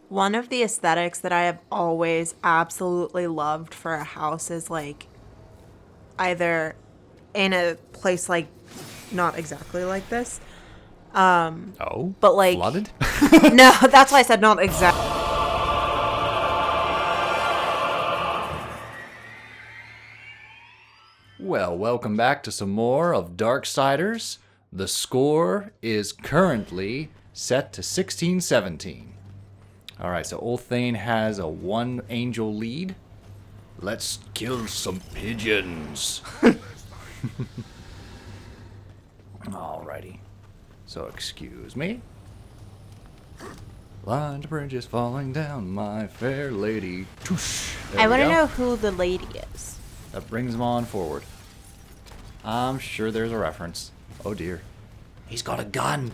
One of the aesthetics that I have always absolutely loved for a house is like either in a place like not exactly like this, Oh, but like flooded? no, that's why I said not exactly. Well, welcome back to some more of Darksiders. The score is currently set to 16-17. Alright, so Old Thane has a 1 angel lead. Let's kill some pigeons. Alrighty. So excuse me. Line to bridges falling down, my fair lady. Toosh. I want to know who the lady is. That brings him on forward. I'm sure there's a reference. Oh dear. He's got a gun.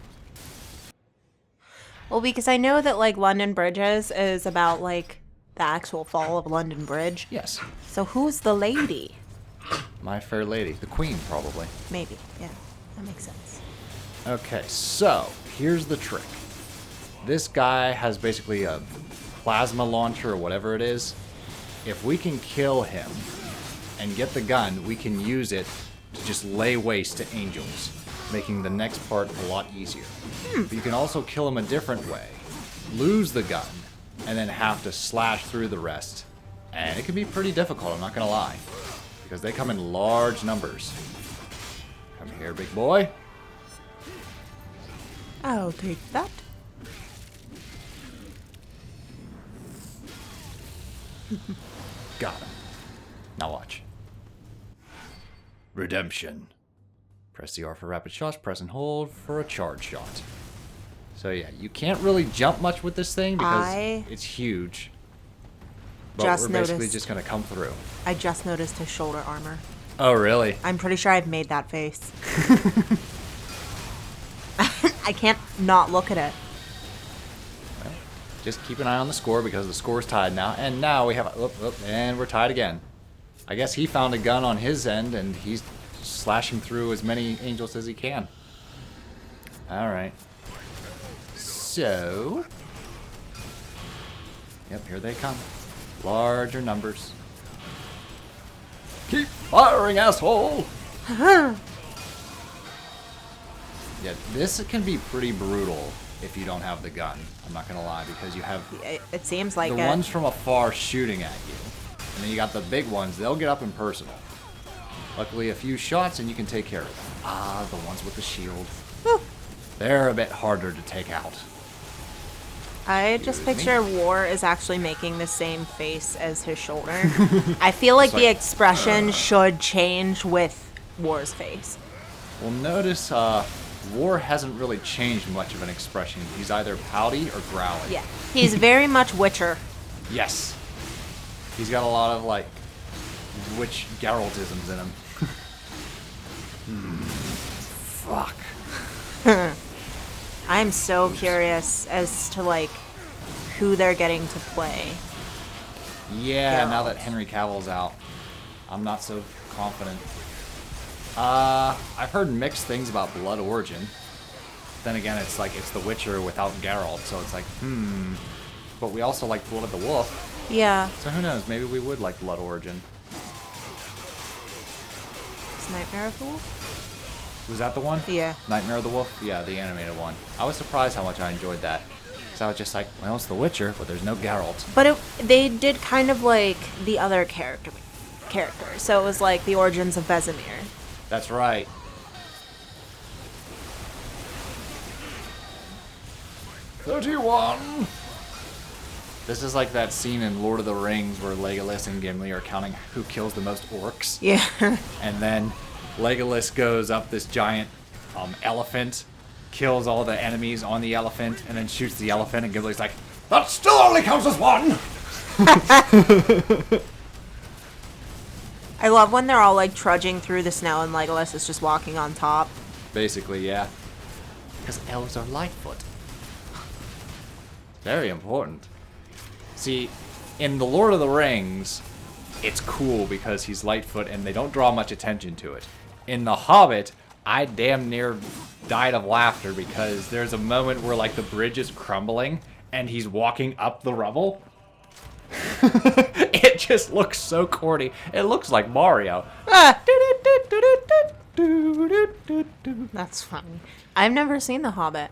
Well, because I know that like London Bridges is about like the actual fall of London Bridge. Yes. So who's the lady? My fair lady. The queen, probably. Maybe. Yeah, that makes sense. Okay, so here's the trick. This guy has basically a plasma launcher or whatever it is. If we can kill him and get the gun, we can use it to just lay waste to angels, making the next part a lot easier. But you can also kill him a different way. Lose the gun, and then have to slash through the rest. And it can be pretty difficult, I'm not gonna lie. Because they come in large numbers. Come here, big boy. I'll take that. Got him. Now watch. Redemption. Press the R for rapid shots, press and hold for a charge shot. So yeah, you can't really jump much with this thing because it's huge. But Just we're basically noticed. just gonna come through. I just noticed his shoulder armor. Oh really? I'm pretty sure I've made that face. I can't not look at it. Well, just keep an eye on the score because the score's tied now. And now we have and we're tied again. I guess he found a gun on his end and he's slashing through as many angels as he can. Alright. So... Yep, here they come. Larger numbers. Keep firing, asshole! Yeah, this can be pretty brutal if you don't have the gun. I'm not gonna lie, because you have It seems like the it. ones from afar shooting at you. And then you got the big ones, they'll get up and personal. Luckily, a few shots and you can take care of them. Ah, the ones with the shield. Whew. They're a bit harder to take out. I just picture War is actually making the same face as his shoulder. I feel like the expression should change with War's face. Well, notice War hasn't really changed much of an expression. He's either pouty or growly. Yeah. He's very much Witcher. Yes. He's got a lot of, like, witch Geraltisms in him. Fuck. I'm so curious as to like who they're getting to play. Yeah, Geralt. now that Henry Cavill's out, I'm not so confident. I've heard mixed things about Blood Origin. Then again, it's like it's The Witcher without Geralt, so it's like, But we also like Blood of the Wolf, Yeah. so who knows? Maybe we would like Blood Origin. Is Nightmare of the Wolf? Was that the one? Yeah. Nightmare of the Wolf? Yeah, the animated one. I was surprised how much I enjoyed that. Because I was just like, well, it's The Witcher, but there's no Geralt. But they did kind of like the other character. So it was like the origins of Vesemir. That's right. $31! This is like that scene in Lord of the Rings where Legolas and Gimli are counting who kills the most orcs. Yeah. And then Legolas goes up this giant elephant, kills all the enemies on the elephant, and then shoots the elephant, and Gimli's like, that still only counts as one! I love when they're all like trudging through the snow and Legolas is just walking on top. Basically, yeah. Because elves are Lightfoot. Very important. See, in The Lord of the Rings, it's cool because he's Lightfoot and they don't draw much attention to it. In The Hobbit, I damn near died of laughter because there's a moment where like the bridge is crumbling and he's walking up the rubble. It just looks so corny. It looks like Mario. Ah. That's funny. I've never seen The Hobbit.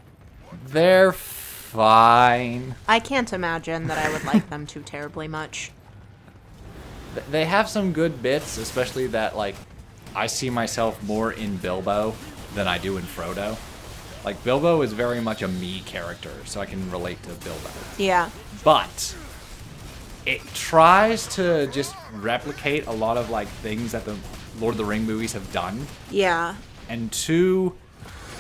They're fine. I can't imagine that I would like them too terribly much. They have some good bits, especially that, like, I see myself more in Bilbo than I do in Frodo. Like, Bilbo is very much a me character, so I can relate to Bilbo. Yeah. But it tries to just replicate a lot of, like, things that the Lord of the Rings movies have done. Yeah. And two,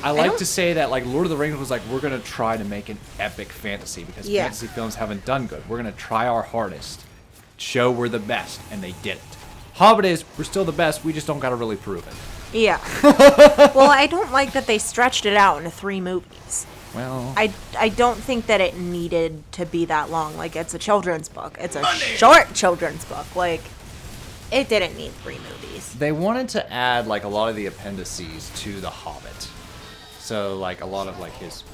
I like to say that, like, Lord of the Rings was like, we're going to try to make an epic fantasy because fantasy films haven't done good. We're going to try our hardest, show we're the best, and they did it. Hobbit is, we're still the best, we just don't got to really prove it. Yeah. Well, I don't like that they stretched it out into 3 movies. Well, I don't think that it needed to be that long. Like, it's a children's book. It's a short children's book. Like, it didn't need 3 movies. they wanted to add, like, a lot of the appendices to The Hobbit. So, like, a lot of, like, his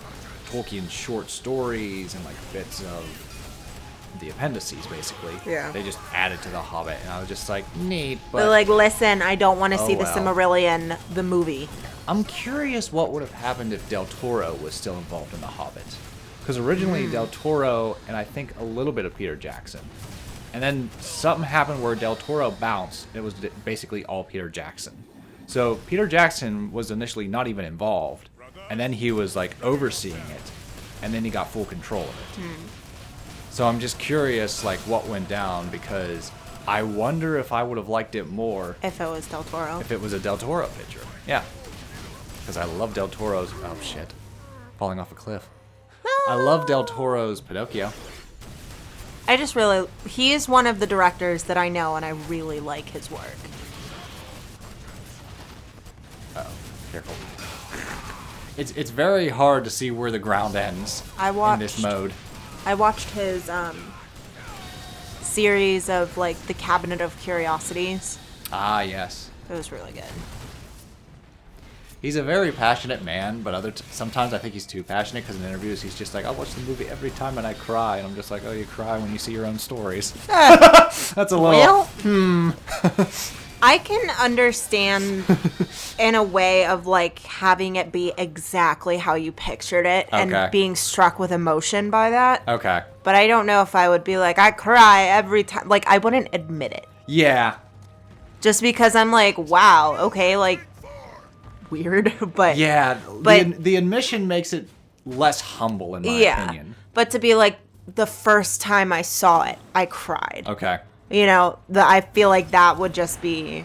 Tolkien short stories and, like, bits of the appendices, basically. Yeah. They just added to The Hobbit, and I was just like, neat, But like, listen, I don't want to see the well. Silmarillion, the movie. I'm curious what would have happened if Del Toro was still involved in The Hobbit. Because originally Del Toro, and I think a little bit of Peter Jackson. And then something happened where Del Toro bounced. It was basically all Peter Jackson. So Peter Jackson was initially not even involved. And then he was, like, overseeing it. And then he got full control of it. So I'm just curious, like, what went down, because I wonder if I would have liked it more If it was Del Toro. if it was a Del Toro picture. Yeah. Because I love Del Toro's... Oh, shit. Falling off a cliff. I love Del Toro's Pinocchio. I just really... He is one of the directors that I know, and I really like his work. Uh-oh. Careful. It's very hard to see where the ground ends in this mode. I watched his series of, like, The Cabinet of Curiosities. Ah, yes. It was really good. He's a very passionate man, but sometimes I think he's too passionate, because in interviews he's just like, I watch the movie every time and I cry. And I'm just like, oh, you cry when you see your own stories. That's a little... Well, I can understand in a way of, like, having it be exactly how you pictured it and being struck with emotion by that. Okay. But I don't know if I would be like, I cry every time. Like, I wouldn't admit it. Yeah. Just because I'm like, wow, okay, like, weird. But yeah, but the admission makes it less humble, in my opinion. But to be like, the first time I saw it, I cried. Okay. You know, I feel like that would just be...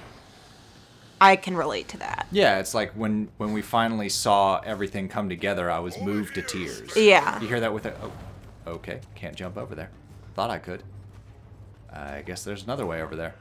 I can relate to that. Yeah, it's like when we finally saw everything come together, I was moved to tears. Yeah. You hear that with a... Oh, okay, can't jump over there. Thought I could. I guess there's another way over there.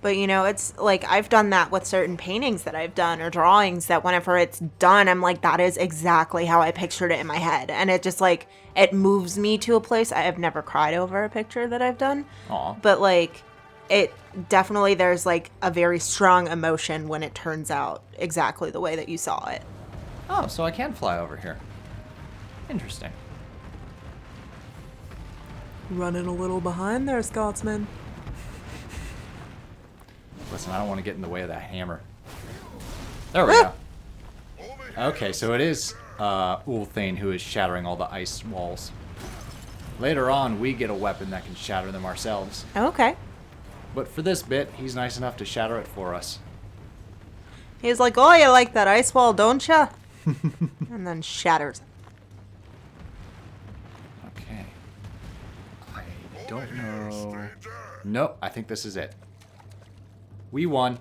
But, you know, it's like, I've done that with certain paintings that I've done or drawings that whenever it's done, I'm like, that is exactly how I pictured it in my head. And it just, like, it moves me to a place. I have never cried over a picture that I've done. Aw. But, like, it definitely, there's, like, a very strong emotion when it turns out exactly the way that you saw it. Oh, so I can fly over here. Interesting. Running a little behind there, Scotsman. Listen, I don't want to get in the way of that hammer. There we go. Okay, so it is Ulthane who is shattering all the ice walls. Later on, we get a weapon that can shatter them ourselves. Okay. But for this bit, he's nice enough to shatter it for us. He's like, oh, you like that ice wall, don't ya? And then shatters it. Okay. I don't know. Nope, I think this is it. We won.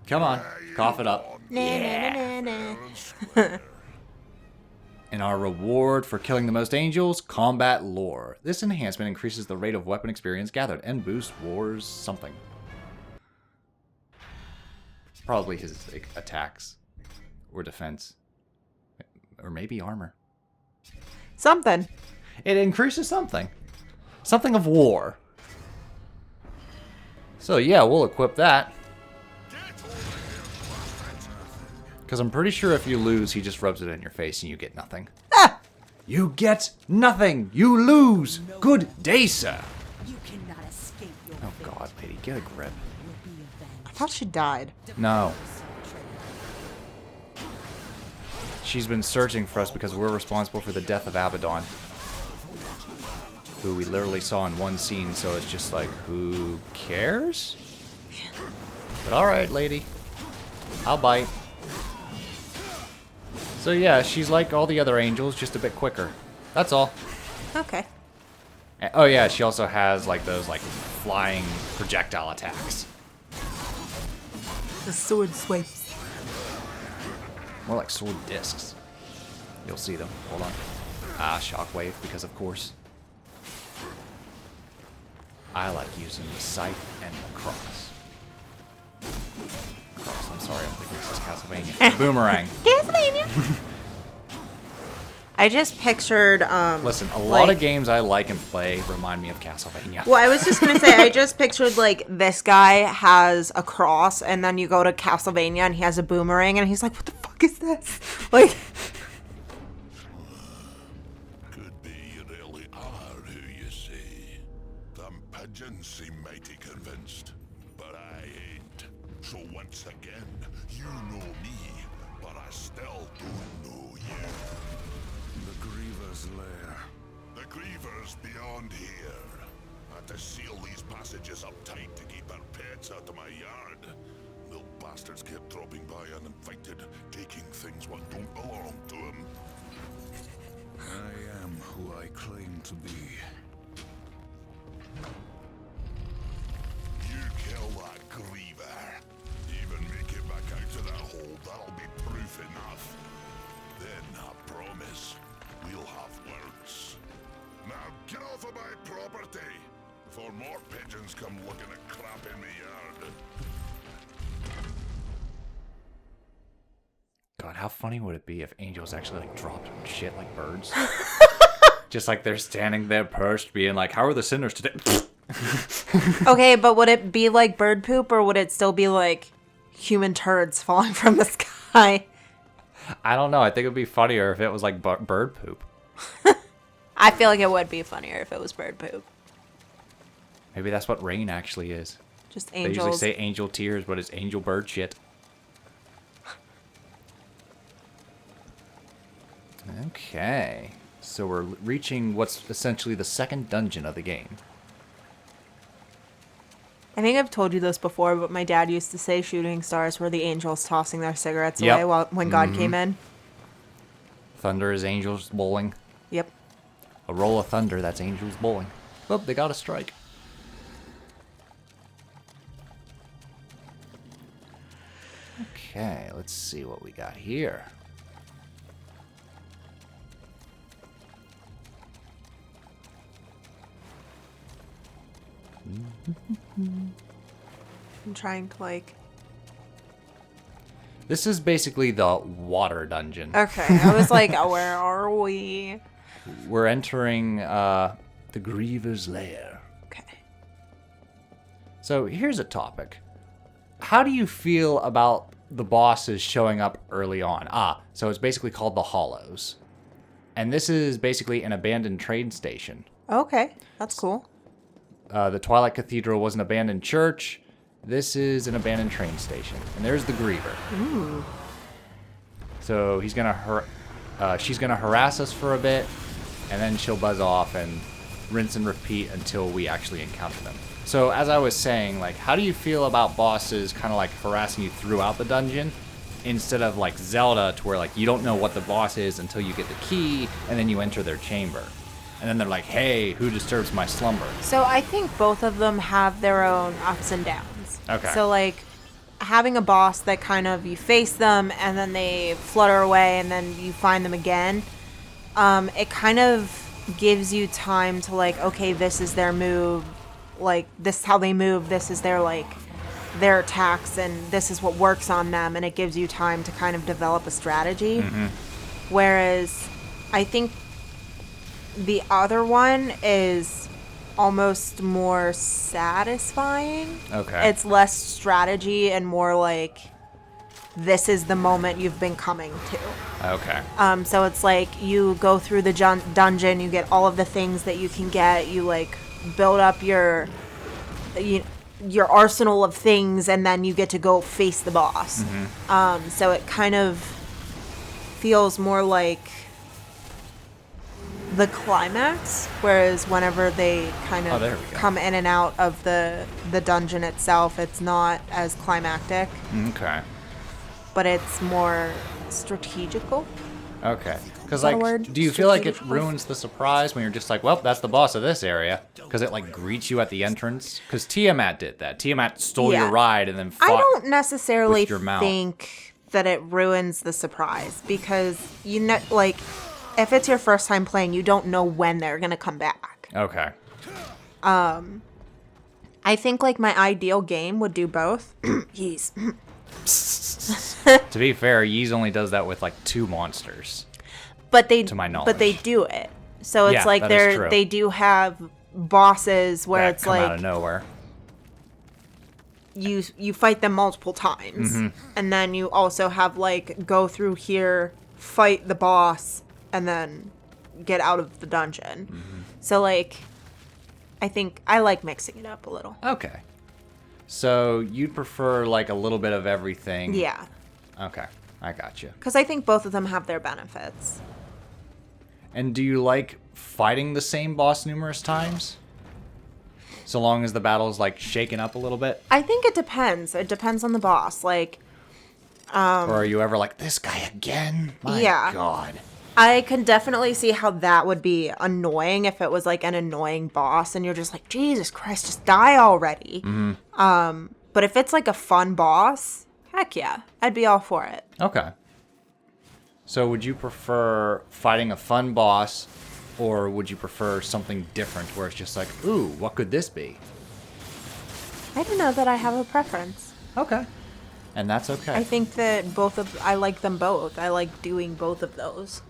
Come on, cough it up. Nah. And our reward for killing the most angels, combat lore. This enhancement increases the rate of weapon experience gathered and boosts wars something. Probably his attacks or defense. Or maybe armor. Something. It increases something. Something of war. So yeah, we'll equip that. Because I'm pretty sure if you lose, he just rubs it in your face and you get nothing. Ah! You get nothing. You lose. Good day, sir. You cannot escape your Oh, fate. God, lady, get a grip. Will be avenged. I thought she died. No. She's been searching for us because we're responsible for the death of Abaddon, who we literally saw in one scene, so it's just like, who cares? But alright, lady. I'll bite. So yeah, she's like all the other angels, just a bit quicker. That's all. Okay. Oh yeah, she also has like those like flying projectile attacks. The sword swipes. More like sword discs. You'll see them. Hold on. Shockwave, because of course. I like using the scythe and the cross. I'm sorry, I'm thinking this is Castlevania. Boomerang. Castlevania. I just pictured. Listen, a lot of games I like and play remind me of Castlevania. Well, I was just gonna say, I just pictured like this guy has a cross, and then you go to Castlevania, and he has a boomerang, and he's like, "What the fuck is this?" Like. Could be you really are who you say. Them pigeons seem mighty convinced, but I ain't. So once again, you know me, but I still don't know you. The Griever's lair. The Griever's beyond here. I had to seal these passages up tight to keep our pets out of my yard. Little bastards kept dropping by uninvited, taking things what don't belong to them. I am who I claim to be. You kill that Griever. Even make it back out of that hole, that'll be proof enough. Then, I promise, we'll have words. Now get off of my property, before more pigeons come looking at crap in me yard. God, how funny would it be if angels actually like dropped shit like birds? Just like they're standing there perched being like, how are the sinners today? Okay, but would it be like bird poop, or would it still be like human turds falling from the sky? I don't know. I think it would be funnier if it was like bird poop. I feel like it would be funnier if it was bird poop. Maybe that's what rain actually is. Just They usually angels. say angel tears, but it's angel bird shit. Okay. So we're reaching what's essentially the second dungeon of the game. I think I've told you this before, but my dad used to say shooting stars were the angels tossing their cigarettes Yep. away when God came in. Thunder is angels bowling. Yep. A roll of thunder, that's angels bowling. Oh, they got a strike. Okay, let's see what we got here. I'm trying to like. This is basically the water dungeon. Okay, I was like, oh, where are we? We're entering the Griever's Lair. Okay. So here's a topic. How do you feel about the bosses showing up early on? So it's basically called the Hollows. And this is basically an abandoned train station. Okay, that's cool. The Twilight Cathedral was an abandoned church. This is an abandoned train station. And there's the Griever. Ooh. So she's gonna harass us for a bit, and then she'll buzz off and rinse and repeat until we actually encounter them. So as I was saying, like, how do you feel about bosses kind of like harassing you throughout the dungeon, instead of like Zelda, to where like you don't know what the boss is until you get the key, and then you enter their chamber, and then they're like, "Hey, who disturbs my slumber?" So I think both of them have their own ups and downs. Okay. So like having a boss that kind of you face them and then they flutter away and then you find them again, it kind of gives you time to like, okay, this is their move, like this is how they move, this is their like their attacks, and this is what works on them, and it gives you time to kind of develop a strategy. Whereas I think the other one is almost more satisfying. Okay. It's less strategy and more like this is the moment you've been coming to. Okay. So it's like you go through the dungeon, you get all of the things that you can get, you like build up your arsenal of things, and then you get to go face the boss. So it kind of feels more like the climax, whereas whenever they kind of come in and out of the dungeon itself, it's not as climactic. Okay. But it's more strategical. Okay. Because, like, do you feel like it ruins the surprise when you're just like, well, that's the boss of this area? Because it, like, greets you at the entrance? Because Tiamat did that. Tiamat stole your ride and then fought I don't necessarily with your mouth. think that it ruins the surprise. Because, you know, like, if it's your first time playing, you don't know when they're going to come back. Okay. I think, like, my ideal game would do both. Yeez. To be fair, Yeez only does that with, like, 2 monsters. But they, to my knowledge. But they do it. So it's like that is true. they do have bosses where that it's come like out of nowhere. you fight them multiple times, and then you also have like go through here, fight the boss, and then get out of the dungeon. So like, I think I like mixing it up a little. Okay. So you'd prefer like a little bit of everything. Yeah. Okay, I got you. Because I think both of them have their benefits. And do you like fighting the same boss numerous times? So long as the battle's like shaken up a little bit? I think it depends. It depends on the boss. Like, or are you ever like, this guy again? My God. I can definitely see how that would be annoying if it was like an annoying boss and you're just like, Jesus Christ, just die already. But if it's like a fun boss, heck yeah, I'd be all for it. Okay. So would you prefer fighting a fun boss, or would you prefer something different where it's just like, ooh, what could this be? I don't know that I have a preference. Okay. And that's okay. I think that I like them both. I like doing both of those.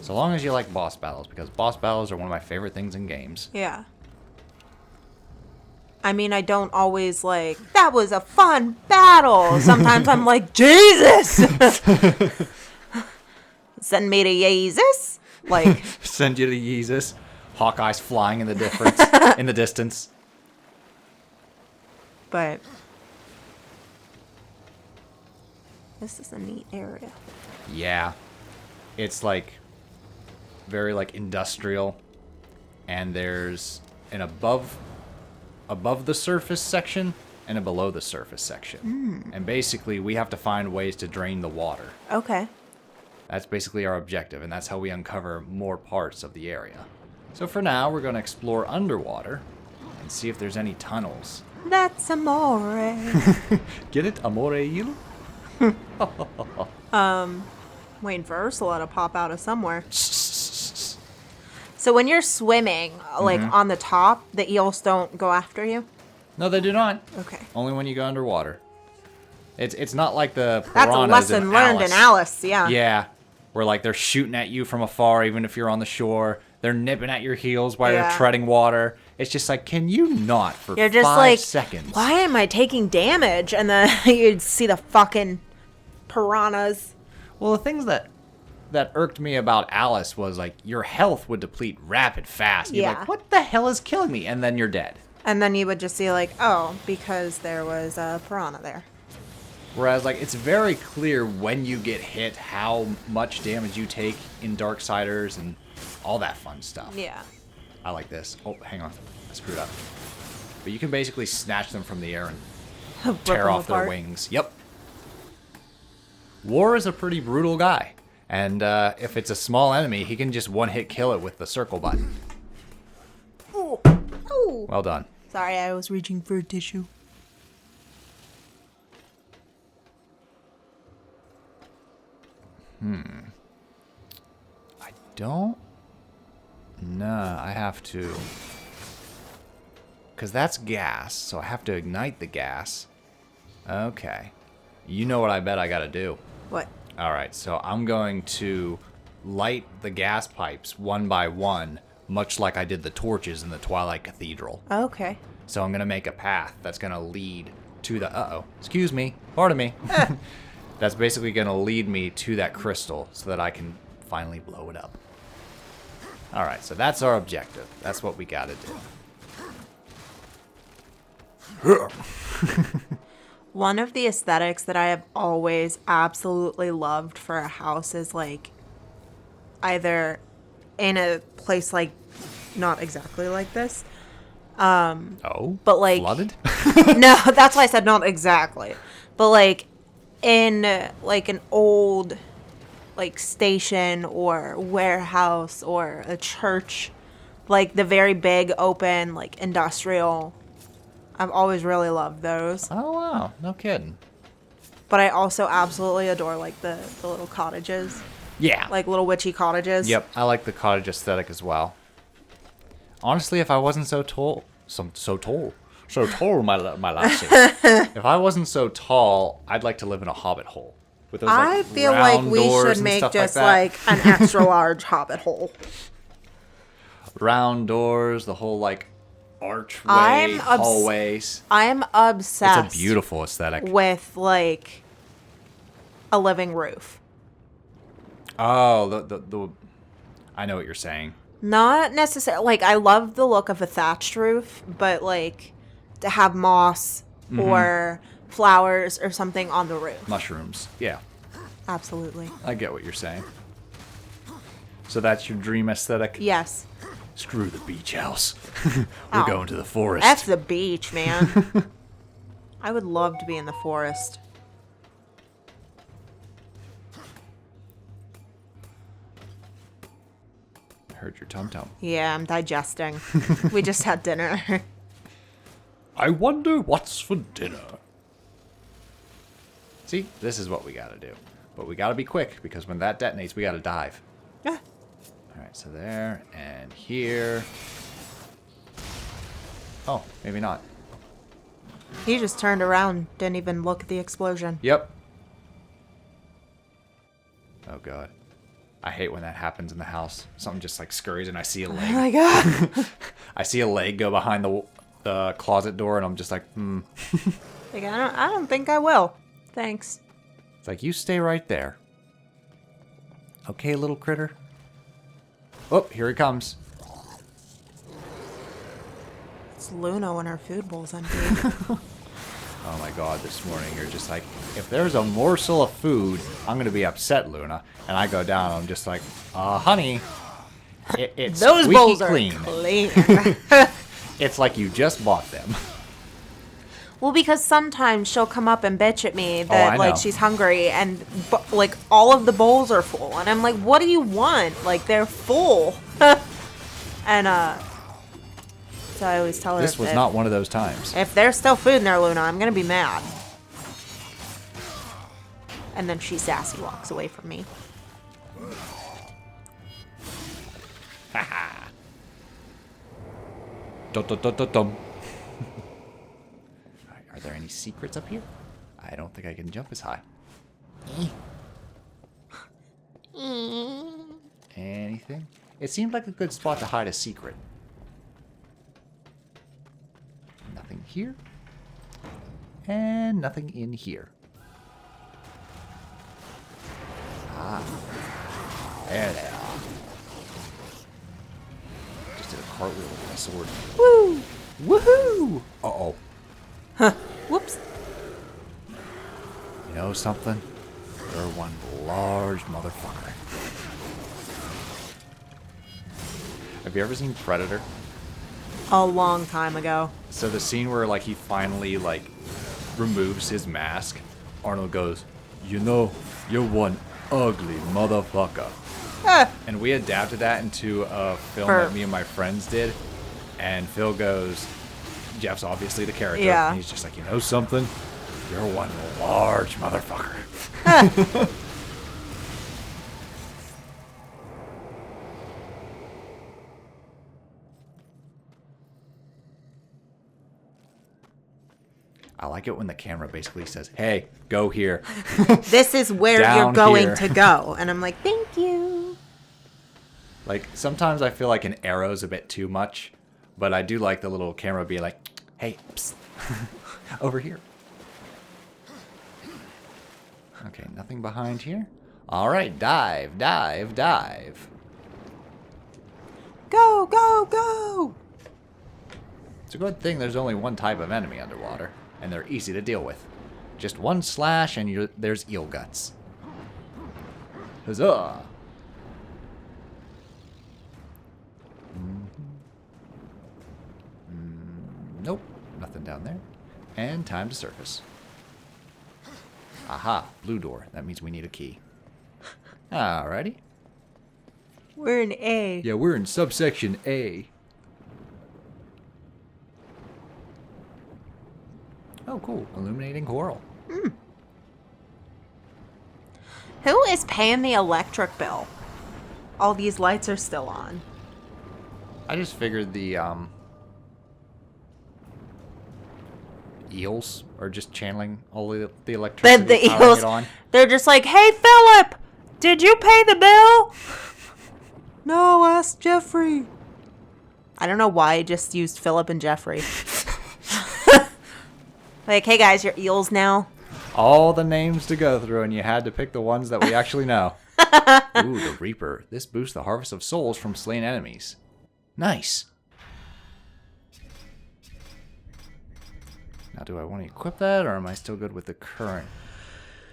So long as you like boss battles, because boss battles are one of my favorite things in games. Yeah. I mean, I don't always like, that was a fun battle. Sometimes I'm like, Jesus! Send me to Jesus? Like, send you to Jesus. Hawkeye's flying in the in the distance. But this is a neat area. Yeah. It's like very like industrial, and there's an above the surface section and a below the surface section. And basically we have to find ways to drain the water. Okay. That's basically our objective, and that's how we uncover more parts of the area. So for now, we're going to explore underwater and see if there's any tunnels. That's amore. Get it? Amore il? Waiting for Ursula to pop out of somewhere. So when you're swimming, like on the top, the eels don't go after you? No, they do not. Okay. Only when you go underwater. It's not like the piranhas. That's a lesson learned in Alice, yeah. Yeah. Where like they're shooting at you from afar, even if you're on the shore. They're nipping at your heels while you're treading water. It's just like, can you not for you're just 5 like, seconds? Why am I taking damage? And then you'd see the fucking piranhas. Well, the things that irked me about Alice was like your health would deplete rapid fast. You're like, what the hell is killing me? And then you're dead. And then you would just see like, oh, because there was a piranha there. Whereas, like, it's very clear when you get hit how much damage you take in Darksiders and all that fun stuff. Yeah. I like this. Oh, hang on. I screwed up. But you can basically snatch them from the air and tear off their wings. Yep. War is a pretty brutal guy. And if it's a small enemy, he can just one-hit kill it with the circle button. Ooh. Ooh. Well done. Sorry, I was reaching for a tissue. I don't... Nah, I have to... Because that's gas, so I have to ignite the gas. Okay. You know what I bet I gotta do. What? Alright, so I'm going to light the gas pipes one by one, much like I did the torches in the Twilight Cathedral. Okay. So I'm going to make a path that's going to lead to the... Uh-oh. Excuse me. Pardon me. That's basically going to lead me to that crystal so that I can finally blow it up. Alright, so that's our objective. That's what we gotta do. One of the aesthetics that I have always absolutely loved for a house is like either in a place like not exactly like this. Oh? But like Flooded? No, that's why I said not exactly. But like in like an old like station or warehouse or a church, like the very big open like industrial. I've always really loved those. Oh, wow. No kidding. But I also absolutely adore like the little cottages, Yeah. like little witchy cottages. Yep, I like the cottage aesthetic as well. Honestly, if I wasn't so tall, my lassie. If I wasn't so tall, I'd like to live in a hobbit hole. With those, I feel like round we doors should and make stuff just like like an extra large hobbit hole. round doors, the whole like archway, I'm hallways. I'm obsessed. It's a beautiful aesthetic. With like a living roof. Oh, the I know what you're saying. Not necessarily like I love the look of a thatched roof, but like to have moss or flowers or something on the roof. Mushrooms. Yeah, Absolutely. I get what you're saying. So that's your dream aesthetic? Yes. Screw the beach house. Oh. We're going to the forest. F the beach, man. I would love to be in the forest. I heard your tum-tum. Yeah, I'm digesting. We just had dinner. I wonder what's for dinner. See, this is what we gotta do. But we gotta be quick, because when that detonates, we gotta dive. Yeah. Alright, so there, and here. Oh, maybe not. He just turned around, didn't even look at the explosion. Yep. Oh god. I hate when that happens in the house. Something just like scurries and I see a Oh leg. my god. I see a leg go behind the closet door and I'm just like, Like, I don't think I will. Thanks. It's like, you stay right there. Okay, little critter. Oh, here he comes. It's Luna when her food bowl's empty. Oh my god, this morning you're just like, if there's a morsel of food, I'm going to be upset, Luna. And I go down and I'm just like, honey, it's Those squeaky bowls clean. are clean. It's like you just bought them. Well, because sometimes she'll come up and bitch at me I that like know. she's hungry and like all of the bowls are full, and I'm like, "What do you want? Like they're full." And so I always tell her This was not one of those times. if there's still food in there, Luna, I'm gonna be mad. And then she sassy walks away from me. Dum, dum, dum, dum, dum. Are there any secrets up here? I don't think I can jump as high. Anything? It seemed like a good spot to hide a secret. Nothing here. And nothing in here. Ah. There they are. Just did a cartwheel with my sword. Woo! Woohoo! Uh-oh. Whoops. You know something? You're one large motherfucker. Have you ever seen Predator? A long time ago. So the scene where like he finally like removes his mask, Arnold goes, "You know, you're one ugly motherfucker." And we adapted that into a film that me and my friends did. And Phil goes, Jeff's obviously the character. Yeah. And he's just like, you know something? You're one large motherfucker. I like it when the camera basically says, hey, go here. This is where you're Down going here. to go. And I'm like, thank you. Like, sometimes I feel like an arrow's a bit too much, but I do like the little camera being like, hey, psst, over here. Okay, nothing behind here. All right, dive, dive, dive. Go, go, go! It's a good thing there's only one type of enemy underwater, and they're easy to deal with. Just one slash and there's eel guts. Huzzah! Nope, nothing down there. And time to surface. Aha, blue door. That means we need a key. Alrighty. We're in A. Yeah, we're in subsection A. Oh, cool. Illuminating coral. Who is paying the electric bill? All these lights are still on. I just figured the eels are just channeling all the electricity. The powering eels, it on. they're just like, hey, Philip, did you pay the bill? No, ask Jeffrey. I don't know why I just used Philip and Jeffrey. Like, hey guys, you're eels now. All the names to go through, and you had to pick the ones that we actually know. Ooh, the Reaper. This boosts the harvest of souls from slain enemies. Nice. Now, do I want to equip that, or am I still good with the current?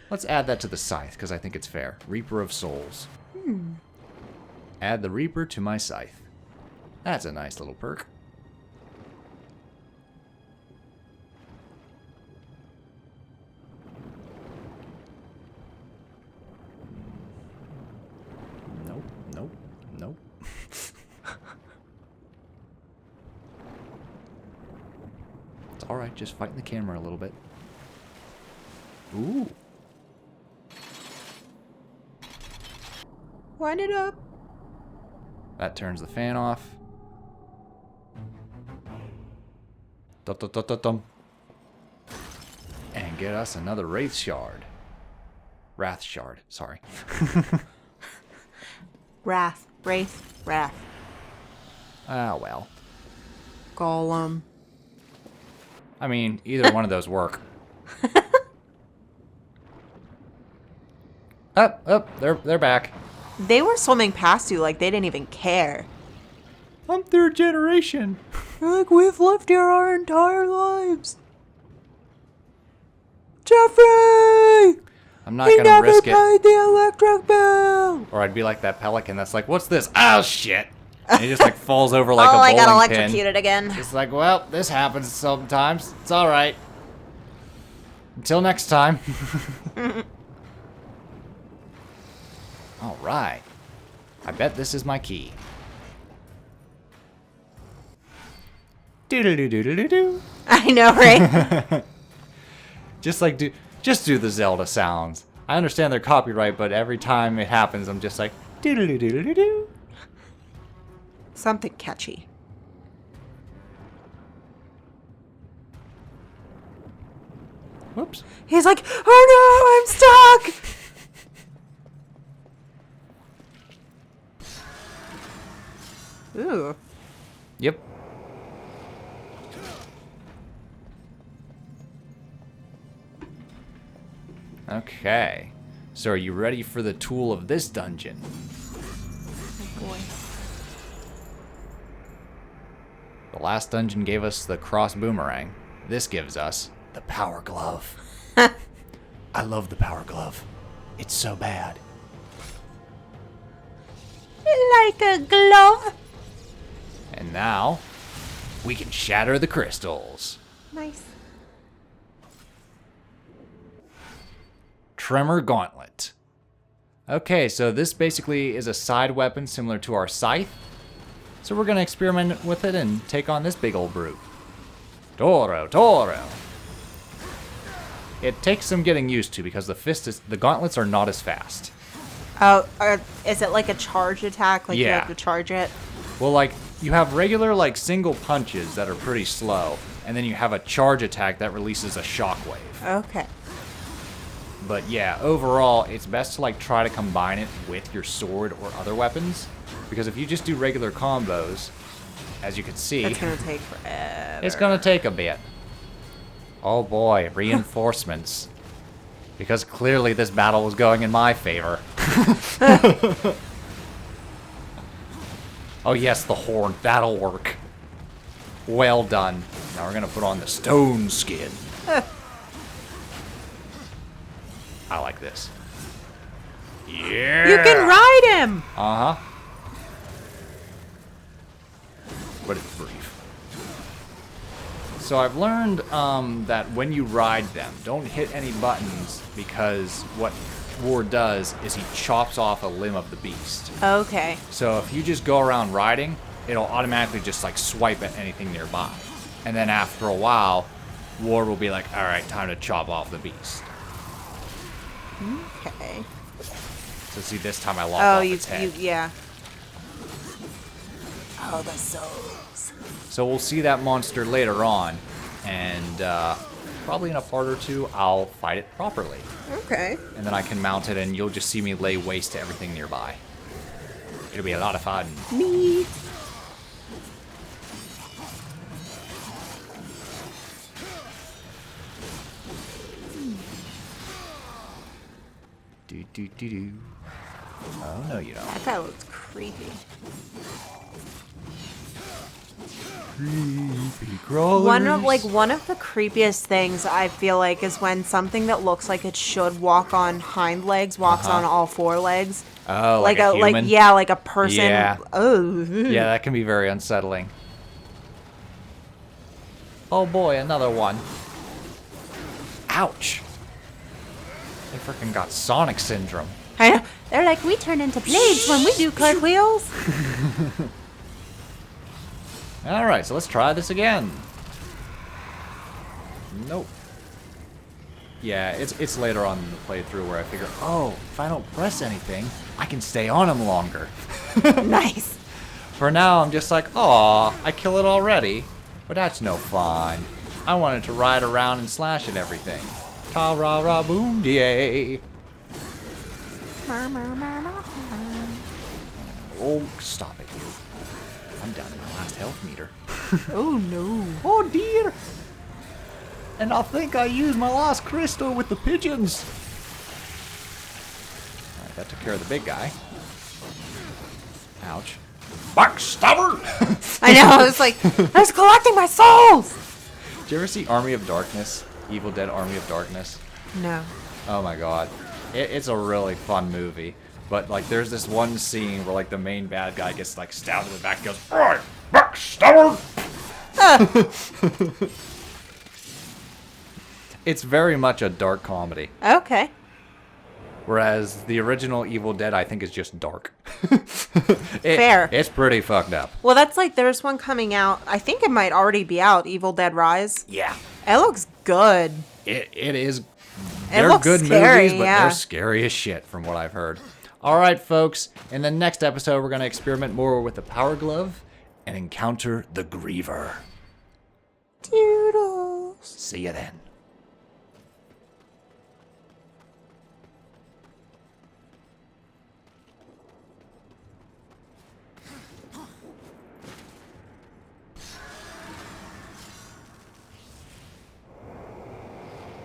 Let's add that to the scythe, because I think it's fair. Reaper of souls. Add the Reaper to my scythe. That's a nice little perk. Nope, nope, nope. It's alright, just fighting the camera a little bit. Ooh. Wind it up. That turns the fan off. Dum-dum-dum-dum-dum. And get us another Wraith Shard. Wrath Shard, sorry. Wrath. Wraith. Wrath. Ah, well. Golem. I mean, either one of those work. Up, they're back. They were swimming past you like they didn't even care. I'm third generation. You're like, we've lived here our entire lives. Jeffrey! I'm not gonna risk it. Paid the electric bill. Or I'd be like that pelican that's like, what's this? Oh, shit. And he just like falls over like a I bowling got pin. electrocuted again. It's like, well, this happens sometimes. It's alright. Until next time. Alright. I bet this is my key. Doo-doo-doo-doo-doo-doo. I know, right? Just do the Zelda sounds. I understand they're copyright, but every time it happens, I'm just like, doo-doo-doo-doo-doo-doo. Something catchy. Whoops. He's like, oh no, I'm stuck. Ooh. Yep. Okay. So are you ready for the tool of this dungeon? Oh boy. The last dungeon gave us the cross boomerang. This gives us the power glove. I love the power glove. It's so bad. Like a glove. And now, we can shatter the crystals. Nice. Tremor Gauntlet. Okay, so this basically is a side weapon similar to our scythe. So we're going to experiment with it and take on this big old brute. Toro, Toro. It takes some getting used to because the gauntlets are not as fast. Oh, is it like a charge attack? Like you Yeah. have to charge it? Well, like, you have regular, like, single punches that are pretty slow, and then you have a charge attack that releases a shockwave. Okay. But yeah, overall, it's best to, like, try to combine it with your sword or other weapons, because if you just do regular combos, as you can see, It's gonna take forever. it's gonna take a bit. Oh boy, reinforcements. Because clearly this battle was going in my favor. Oh yes, the horn. That'll work. Well done. Now we're gonna put on the stone skin. I like this. Yeah! You can ride him! Uh-huh. But it's brief. So I've learned that when you ride them, don't hit any buttons, because what War does is he chops off a limb of the beast. Okay. So if you just go around riding, it'll automatically just like swipe at anything nearby. And then after a while, War will be like, alright, time to chop off the beast. Okay. So see, this time I lopped off its head. Yeah. Oh, the souls. So we'll see that monster later on, and probably in a part or two, I'll fight it properly. Okay. And then I can mount it, and you'll just see me lay waste to everything nearby. It'll be a lot of fun. Neat. Do. Oh, no, you don't. That guy looks creepy. Creepy crawlers. One of the creepiest things I feel like is when something that looks like it should walk on hind legs walks on all four legs. Oh, like a human? like a person. Yeah. Oh. Yeah, that can be very unsettling. Oh boy, another one. Ouch. They freaking got Sonic syndrome. I know. They're like, we turn into blades when we do cartwheels. Alright, so let's try this again. Nope. Yeah, it's later on in the playthrough where I figure, oh, if I don't press anything, I can stay on him longer. Nice. For now, I'm just like, aw, I kill it already. But that's no fun. I wanted to ride around and slash at everything. Ta-ra-ra-boom-de-ay. Oh, stop it, you. I'm down to my last health meter. Oh no. Oh dear! And I think I used my last crystal with the pigeons. Alright, that took care of the big guy. Ouch. Backstabber! I know, I was like, I was collecting my souls! Did you ever see Army of Darkness? Evil Dead Army of Darkness? No. Oh my god. It's a really fun movie. But, like, there's this one scene where, like, the main bad guy gets, like, stabbed in the back and goes, alright, backstabber! It's very much a dark comedy. Okay. Whereas the original Evil Dead, I think, is just dark. Fair. It's pretty fucked up. Well, that's like, there's one coming out. I think it might already be out, Evil Dead Rise. Yeah. It looks good. It is. It They're looks good scary, movies, but yeah. they're scary as shit from what I've heard. Alright, folks. In the next episode, we're going to experiment more with the Power Glove and encounter the Griever. Doodles. See you then.